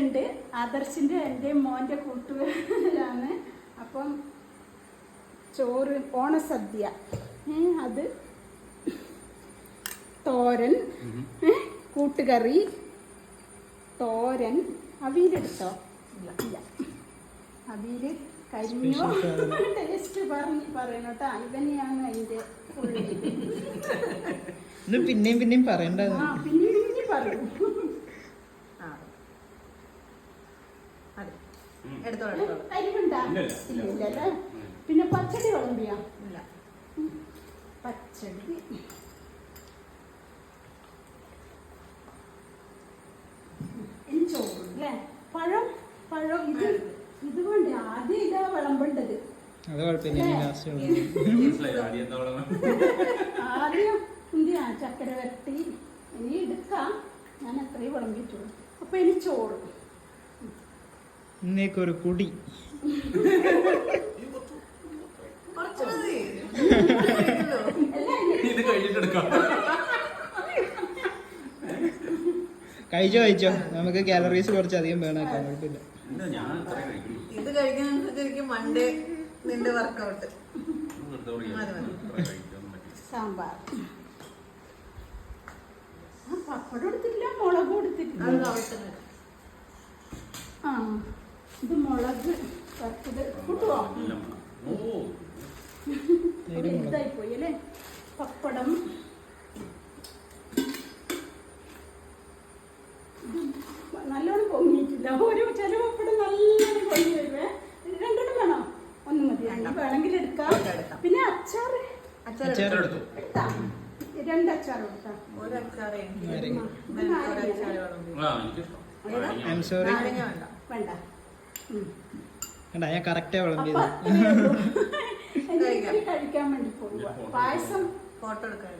ഉണ്ട്. ആദർശിൻ്റെ എൻ്റെ മോൻ്റെ കൂട്ടുകാരാണ്. അപ്പം ചോറ് ഓണസദ്യ, അത് തോരൻ, കൂട്ടുകറി, തോരൻ, അവിയലെടുത്തോ? ഇല്ല, അവിയൽ കരിഞ്ഞോ? ടേസ്റ്റ് പറയണം കേട്ടോ. ഇതന്നെയാണ് അതിൻ്റെ പിന്നെയും പറയണ്ട. പിന്നെയും പറയും. ഇല്ലല്ലേ. പിന്നെ പച്ചടി വിളമ്പിയാ? ഇല്ല. പച്ചടി ഇനി ചോറ് അല്ലേ? പഴം ഇത് വേണ്ടേ? ആദ്യം ഇതാ വിളമ്പേണ്ടത്. ആദ്യം എന്തിനാ ചക്കര വരട്ടി? ഇനി എടുക്കാം, ഞാൻ അത്രയും വിളമ്പിട്ടുള്ളൂ. അപ്പൊ ഇനി ചോറ്. ഇന്നേക്കൊരു കുടി കഴിച്ചോ. നമുക്ക് കാലറീസ് കുറച്ച് അധികം വേണം. കുഴപ്പമില്ല. ഇത് കഴിക്കാൻ മൺഡേ നിന്റെ വർക്കൗട്ട്. സാമ്പാർ, പപ്പടം എടുത്തിട്ടില്ല, മുളക് എടുത്തിട്ടില്ല. ആ, ഇത് മുളക് വറുത്തത് കൂട്ടുവോ? ഇതായി പോയി അല്ലേ? പപ്പടം, നല്ലോണം പൊങ്ങിയിട്ടില്ല. ചില പപ്പടം നല്ലോണം പൊങ്ങി വരുവേ. രണ്ടെണ്ണം വേണോ? ഒന്ന് മതി. വേണമെങ്കിൽ എടുക്കാം. പിന്നെ അച്ചാർ എടുത്താ? 2 അച്ചാർ എടുത്താ? വേണ്ട, ഞാൻ കറക്റ്റാ വിളമ്പിയത്. കഴിക്കാൻ വേണ്ടി പോകുക. പായസം ഫോട്ടോ എടുക്കാൻ